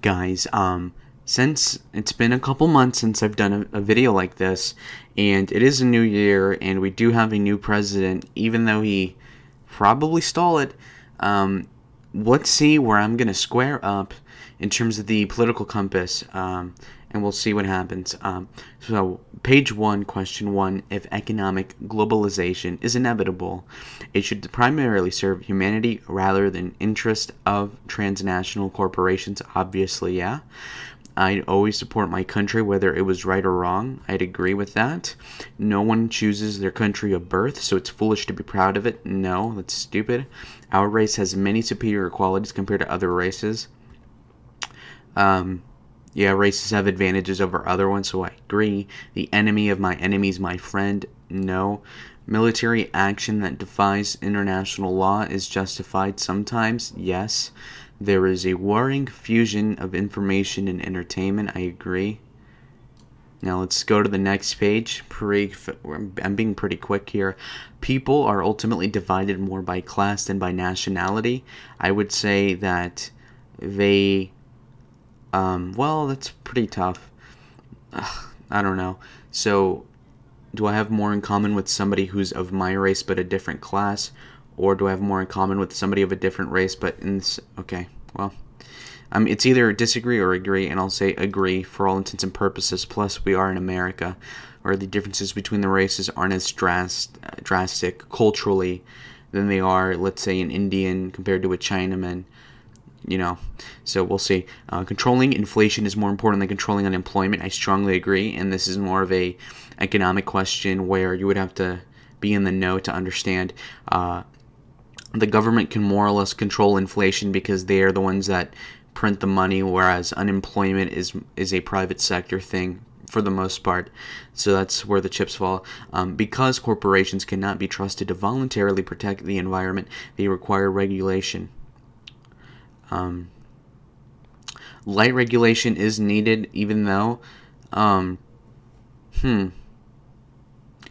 guys. Since it's been a couple months since I've done a video like this, and it is a new year, and we do have a new president, even though he probably stole it. Let's see where I'm gonna square up in terms of the political compass, and we'll see what happens. So, page 1, question 1: if economic globalization is inevitable, it should primarily serve humanity rather than interest of transnational corporations. Obviously, yeah. I'd always support my country whether it was right or wrong. I'd agree with that. No one chooses their country of birth, so it's foolish to be proud of it. No, that's stupid. Our race has many superior qualities compared to other races. Yeah, races have advantages over other ones, so I agree. The enemy of my enemy is my friend. No. Military action that defies international law is justified sometimes. Yes. There is a worrying fusion of information and entertainment. I agree. Now let's go to the next page. I'm being pretty quick here. People are ultimately divided more by class than by nationality. I would say that they... well, that's pretty tough. I don't know. So, do I have more in common with somebody who's of my race but a different class? Or do I have more in common with somebody of a different race but in this... Okay, well... it's either disagree or agree, and I'll say agree for all intents and purposes. Plus, we are in America, where the differences between the races aren't as drastic culturally than they are, let's say, an Indian compared to a Chinaman. So we'll see. Controlling inflation is more important than controlling unemployment. I strongly agree, and this is more of a economic question where you would have to be in the know to understand. The government can more or less control inflation because they are the ones that print the money, whereas unemployment is a private sector thing for the most part. So that's where the chips fall. Because corporations cannot be trusted to voluntarily protect the environment, they require regulation. Light regulation is needed, even though,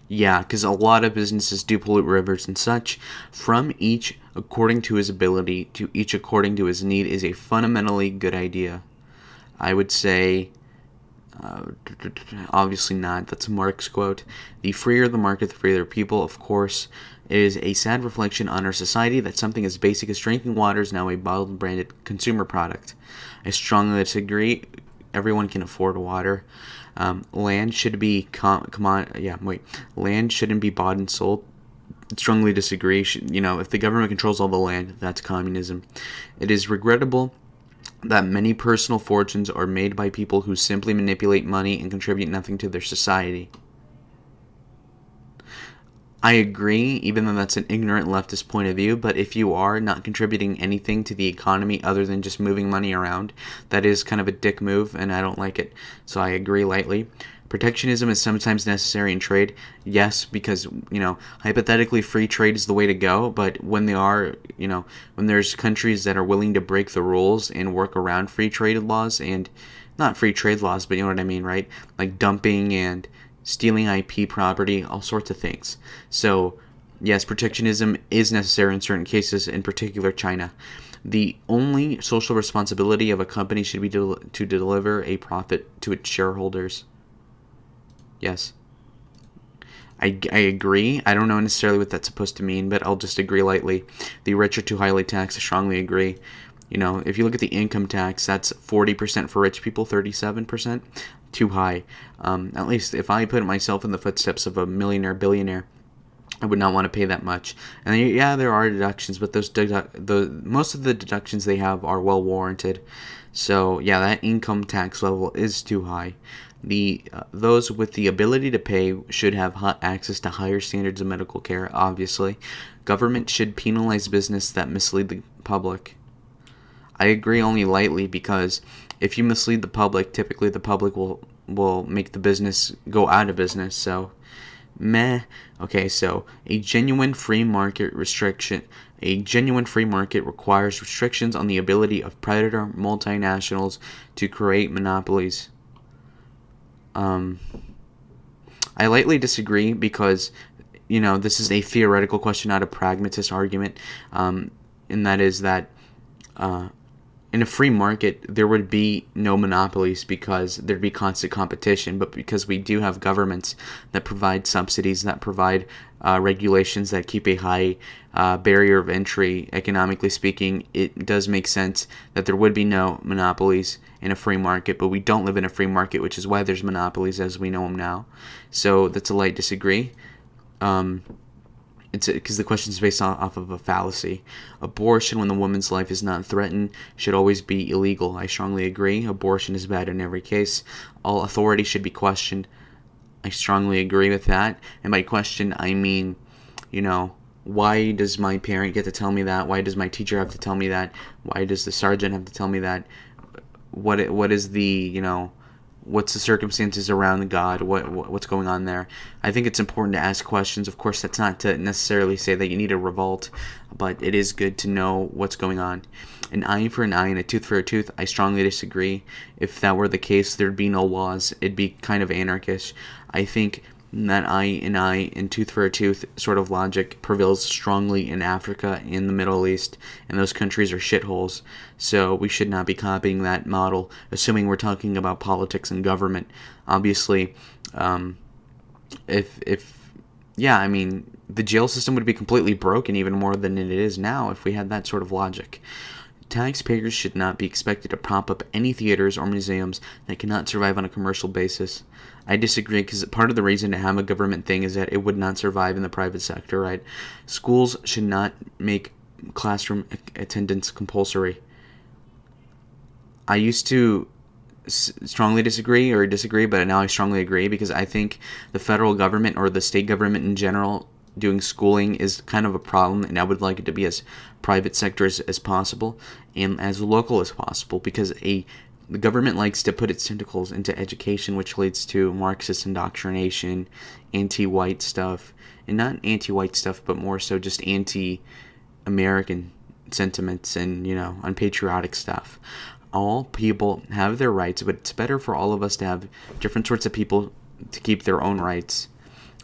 yeah, because a lot of businesses do pollute rivers and such. From each according to his ability, to each according to his need is a fundamentally good idea. I would say, obviously not. That's a Marx quote. The freer the market, the freer the people. Of course, it is a sad reflection on our society that something as basic as drinking water is now a bottled and branded consumer product. I strongly disagree. Everyone can afford water. Land should be land shouldn't be bought and sold. Strongly disagree. If the government controls all the land, that's communism. It is regrettable that many personal fortunes are made by people who simply manipulate money and contribute nothing to their society. I agree, even though that's an ignorant leftist point of view, but if you are not contributing anything to the economy other than just moving money around, that is kind of a dick move, and I don't like it, so I agree lightly. Protectionism is sometimes necessary in trade. Yes, because, hypothetically free trade is the way to go, but when when there's countries that are willing to break the rules and work around free trade laws, and not free trade laws, but you know what I mean, right? Like dumping and stealing IP property, all sorts of things. So, yes, protectionism is necessary in certain cases, in particular China. The only social responsibility of a company should be to deliver a profit to its shareholders. Yes. I agree. I don't know necessarily what that's supposed to mean, but I'll just agree lightly. The rich are too highly taxed. I strongly agree. If you look at the income tax, that's 40% for rich people, 37%. Too high. At least if I put myself in the footsteps of a millionaire, billionaire, I would not want to pay that much. And yeah, there are deductions, but most of the deductions they have are well warranted. So yeah, that income tax level is too high. Those with the ability to pay should have access to higher standards of medical care. Obviously, government should penalize business that mislead the public. I agree only lightly, because if you mislead the public, typically the public will make the business go out of business. So, meh. Okay, so a genuine free market requires restrictions on the ability of predator multinationals to create monopolies. I lightly disagree because, this is a theoretical question, not a pragmatist argument, and that is that in a free market, there would be no monopolies because there'd be constant competition. But because we do have governments that provide subsidies, that provide regulations that keep a high barrier of entry, economically speaking, it does make sense that there would be no monopolies in a free market. But we don't live in a free market, which is why there's monopolies as we know them now. So that's a light disagree. It's because the question is based off of a fallacy. Abortion, when the woman's life is not threatened, should always be illegal. I strongly agree. Abortion is bad in every case. All authority should be questioned. I strongly agree with that. And by question, I mean, why does my parent get to tell me that? Why does my teacher have to tell me that? Why does the sergeant have to tell me that? What is the, what's the circumstances around God? What's going on there? I think it's important to ask questions. Of course, that's not to necessarily say that you need a revolt, but it is good to know what's going on. An eye for an eye and a tooth for a tooth, I strongly disagree. If that were the case, there'd be no laws. It'd be kind of anarchist. I think that eye and tooth for a tooth sort of logic prevails strongly in Africa and the Middle East, and those countries are shitholes. So we should not be copying that model, assuming we're talking about politics and government. Obviously, the jail system would be completely broken even more than it is now if we had that sort of logic. Taxpayers should not be expected to prop up any theaters or museums that cannot survive on a commercial basis. I disagree because part of the reason to have a government thing is that it would not survive in the private sector, right? Schools should not make classroom attendance compulsory. I used to strongly disagree, but now I strongly agree because I think the federal government or the state government in general doing schooling is kind of a problem, and I would like it to be as private sector as possible and as local as possible because the government likes to put its tentacles into education, which leads to Marxist indoctrination, anti-white stuff, and not anti-white stuff, but more so just anti-American sentiments and, unpatriotic stuff. All people have their rights, but it's better for all of us to have different sorts of people to keep their own rights.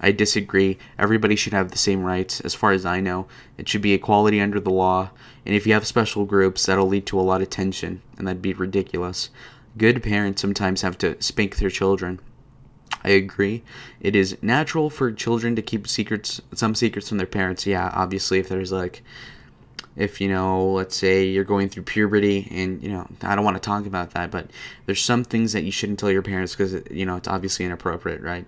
I disagree. Everybody should have the same rights. As far as I know, it should be equality under the law. And if you have special groups, that'll lead to a lot of tension, and that'd be ridiculous. Good parents sometimes have to spank their children. I agree. It is natural for children to keep some secrets from their parents. Yeah, obviously, if let's say you're going through puberty and, I don't want to talk about that, but there's some things that you shouldn't tell your parents because, it's obviously inappropriate, right?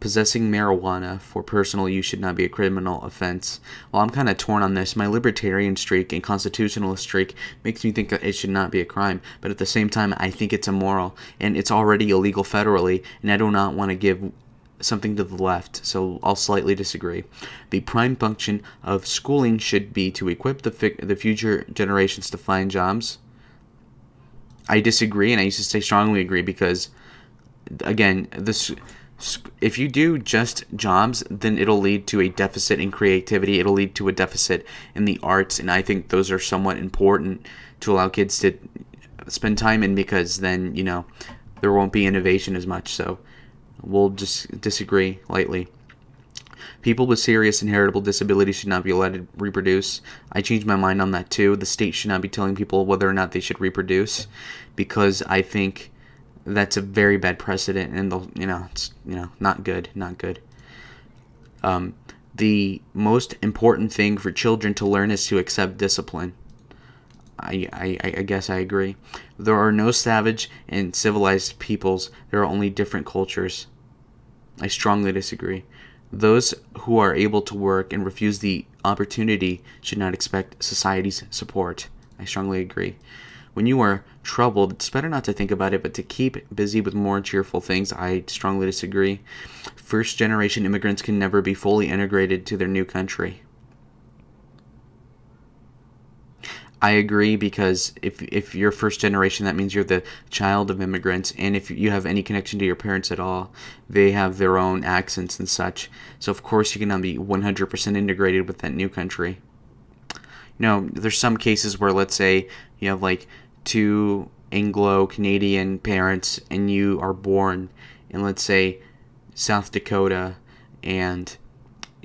Possessing marijuana for personal use should not be a criminal offense. Well, I'm kind of torn on this. My libertarian streak and constitutionalist streak makes me think that it should not be a crime, but at the same time, I think it's immoral, and it's already illegal federally, and I do not want to give something to the left, so I'll slightly disagree. The prime function of schooling should be to equip the future generations to find jobs. I disagree, and I used to say strongly agree because, again, if you do just jobs, then it'll lead to a deficit in creativity. It'll lead to a deficit in the arts, and I think those are somewhat important to allow kids to spend time in because then, there won't be innovation as much. So we'll just disagree lightly. People with serious inheritable disabilities should not be allowed to reproduce. I changed my mind on that too. The state should not be telling people whether or not they should reproduce because I think that's a very bad precedent, and it's not good. The most important thing for children to learn is to accept discipline. I guess I agree. There are no savage and civilized peoples. There are only different cultures. I strongly disagree. Those who are able to work and refuse the opportunity should not expect society's support. I strongly agree. When you are troubled, it's better not to think about it, but to keep busy with more cheerful things. I strongly disagree. First-generation immigrants can never be fully integrated to their new country. I agree because if you're first generation, that means you're the child of immigrants, and if you have any connection to your parents at all, they have their own accents and such. So of course you cannot be 100% integrated with that new country. There's some cases where, let's say, you have like two Anglo-Canadian parents and you are born in, let's say, South Dakota, and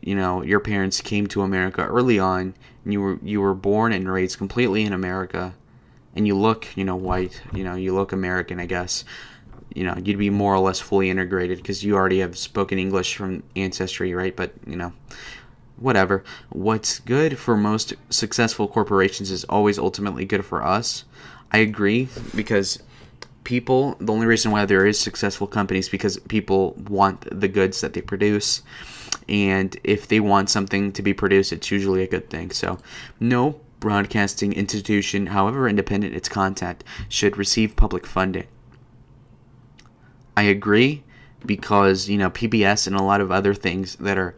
your parents came to America early on, and you were born and raised completely in America. and you look, white, you look American, I guess, you'd be more or less fully integrated because you already have spoken English from ancestry, right? But, whatever. What's good for most successful corporations is always ultimately good for us. I agree, because the only reason why there is successful companies is because people want the goods that they produce. And if they want something to be produced, it's usually a good thing. So, no broadcasting institution, however independent its content, should receive public funding. I agree, because PBS and a lot of other things that are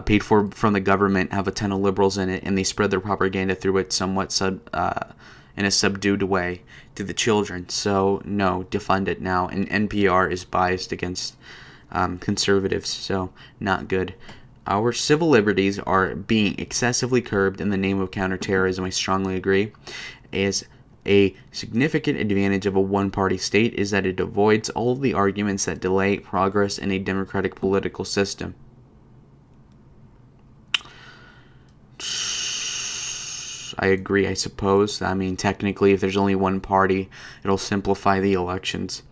paid for from the government have a ton of liberals in it, and they spread their propaganda through it somewhat in a subdued way to the children. So no, defund it now. And NPR is biased against conservatives, so not good. Our civil liberties are being excessively curbed in the name of counterterrorism. I strongly agree. As a significant advantage of a one-party state is that it avoids all of the arguments that delay progress in a democratic political system. I agree, I suppose. I mean, technically, if there's only one party, it'll simplify the elections.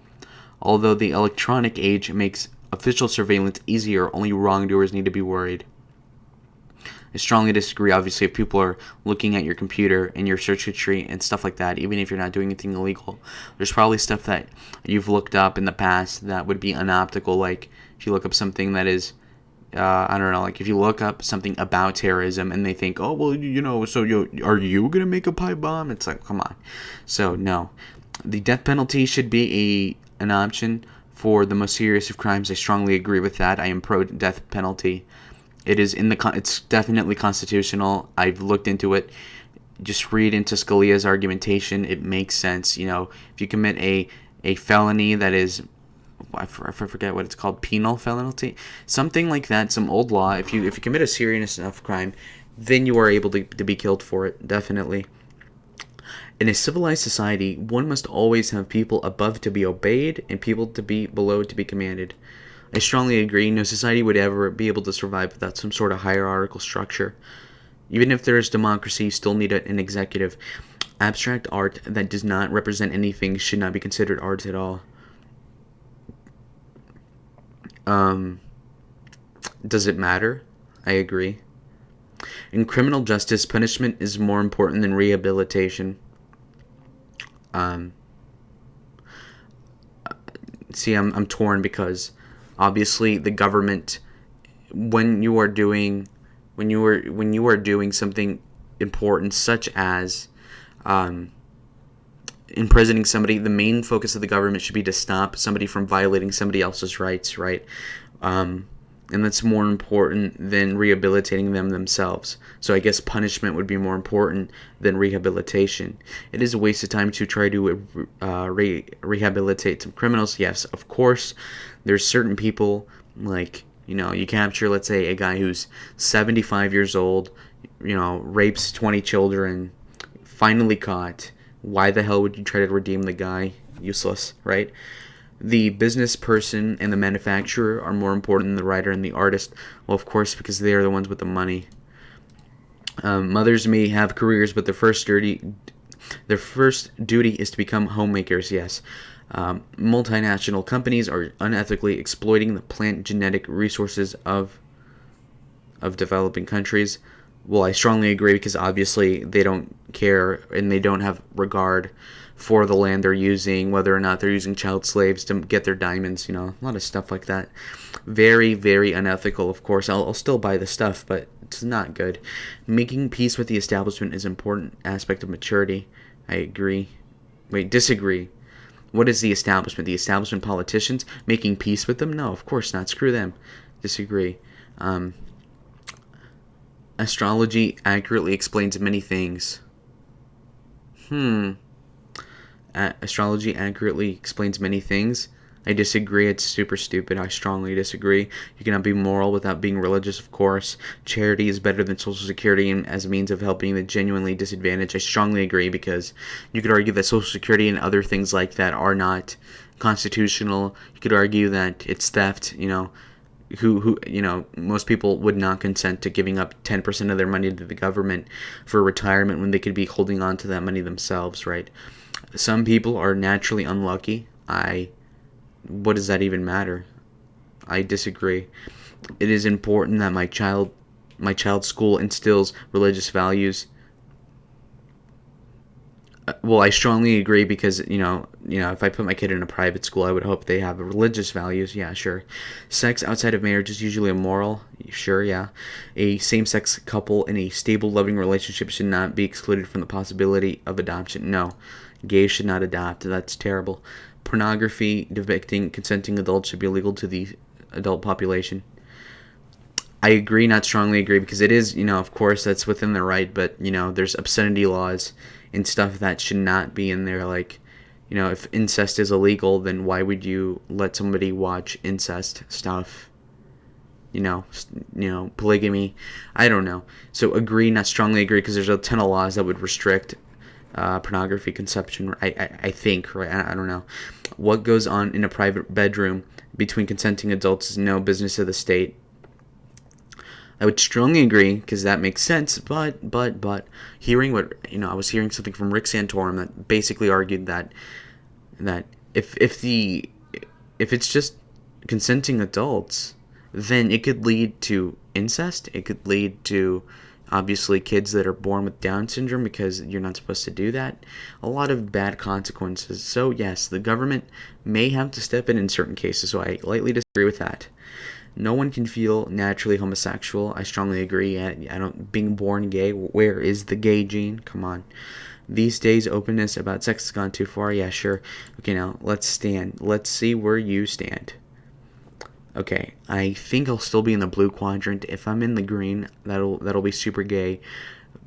Although the electronic age makes official surveillance easier, only wrongdoers need to be worried. I strongly disagree. Obviously, if people are looking at your computer and your search history and stuff like that, even if you're not doing anything illegal, there's probably stuff that you've looked up in the past that would be unoptical. Like if you look up something that is, I don't know, like if you look up something about terrorism and they think, oh, well, so are you going to make a pipe bomb? It's like, come on. So, no. The death penalty should be an option for the most serious of crimes. I strongly agree with that. I am pro death penalty. It is it's definitely constitutional. I've looked into it. Just read into Scalia's argumentation. It makes sense. If you commit a felony that is, I forget what it's called, penal felony, something like that, some old law. If you commit a serious enough crime, then you are able to be killed for it. Definitely. In a civilized society, one must always have people above to be obeyed and people to be below to be commanded. I strongly agree. No society would ever be able to survive without some sort of hierarchical structure. Even if there is democracy, you still need an executive. Abstract art that does not represent anything should not be considered art at all. Does it matter? I agree. In criminal justice, punishment is more important than rehabilitation. See, I'm torn because obviously the government, when you are doing something important such as imprisoning somebody, the main focus of the government should be to stop somebody from violating somebody else's rights, right? And that's more important than rehabilitating them themselves. So I guess punishment would be more important than rehabilitation. It is a waste of time to try to rehabilitate some criminals. Yes, of course, there's certain people, like, you capture, let's say, a guy who's 75 years old, rapes 20 children, finally caught. Why the hell would you try to redeem the guy? Useless, right? The business person and the manufacturer are more important than the writer and the artist. Well, of course, because they are the ones with the money. Mothers may have careers, but their first duty is to become homemakers. Yes. Multinational companies are unethically exploiting the plant genetic resources of developing countries. Well, I strongly agree, because obviously they don't care and they don't have regard for the land they're using, whether or not they're using child slaves to get their diamonds, a lot of stuff like that. Very, very unethical, of course. I'll still buy the stuff, but it's not good. Making peace with the establishment is an important aspect of maturity. I agree. Disagree. What is the establishment? The establishment politicians? Making peace with them? No, of course not. Screw them. Disagree. Astrology accurately explains many things. Astrology accurately explains many things. I disagree. It's super stupid. I strongly disagree. You cannot be moral without being religious, of course. Charity is better than Social Security as a means of helping the genuinely disadvantaged. I strongly agree, because you could argue that Social Security and other things like that are not constitutional. You could argue that it's theft, who most people would not consent to giving up 10% of their money to the government for retirement when they could be holding on to that money themselves, right? Some people are naturally unlucky. What does that even matter? I disagree. It is important that my child's school instills religious values. Well, I strongly agree because if I put my kid in a private school, I would hope they have religious values. Yeah, sure. Sex outside of marriage is usually immoral. Sure, yeah. A same-sex couple in a stable, loving relationship should not be excluded from the possibility of adoption. No, gays should not adopt. That's terrible. Pornography depicting consenting adults should be illegal to the adult population. I agree, not strongly agree, because it is, of course, that's within the right, but, there's obscenity laws and stuff that should not be in there. Like, if incest is illegal, then why would you let somebody watch incest stuff? Polygamy. I don't know. So agree, not strongly agree, because there's a ton of laws that would restrict pornography consumption. I think, right? I don't know. What goes on in a private bedroom between consenting adults is no business of the state. I would strongly agree because that makes sense, but hearing what I was hearing something from Rick Santorum that basically argued that if it's just consenting adults, then it could lead to incest. It could lead to obviously kids that are born with Down syndrome because you're not supposed to do that. A lot of bad consequences. So yes, the government may have to step in certain cases. So I lightly disagree with that. No one can feel naturally homosexual. I strongly agree. I don't. Being born gay, where is the gay gene? Come on. These days, openness about sex has gone too far. Yeah, sure. Okay, now let's stand. Let's see where you stand. Okay, I think I'll still be in the blue quadrant. If I'm in the green, that'll be super gay.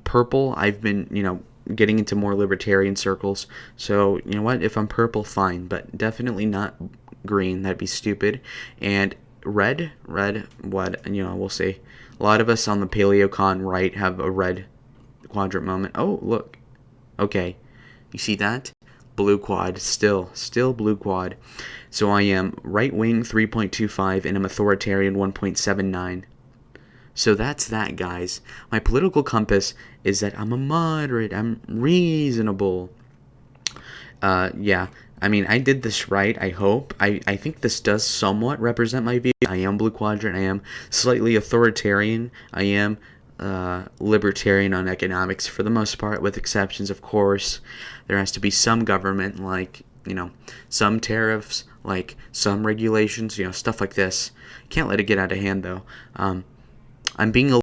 Purple, I've been getting into more libertarian circles. So you know what? If I'm purple, fine, but definitely not green. That'd be stupid. And red, what, we'll see. A lot of us on the paleocon right have a red quadrant moment. Oh, look. Okay. You see that? Blue quad. Still blue quad. So I am right wing 3.25 and I'm authoritarian 1.79. So that's that, guys. My political compass is that I'm a moderate. I'm reasonable. Yeah. I mean, I did this right, I hope. I think this does somewhat represent my view. I am blue quadrant. I am slightly authoritarian. I am libertarian on economics for the most part, with exceptions, of course. There has to be some government, like, some tariffs, like some regulations, stuff like this. Can't let it get out of hand, though. I'm being a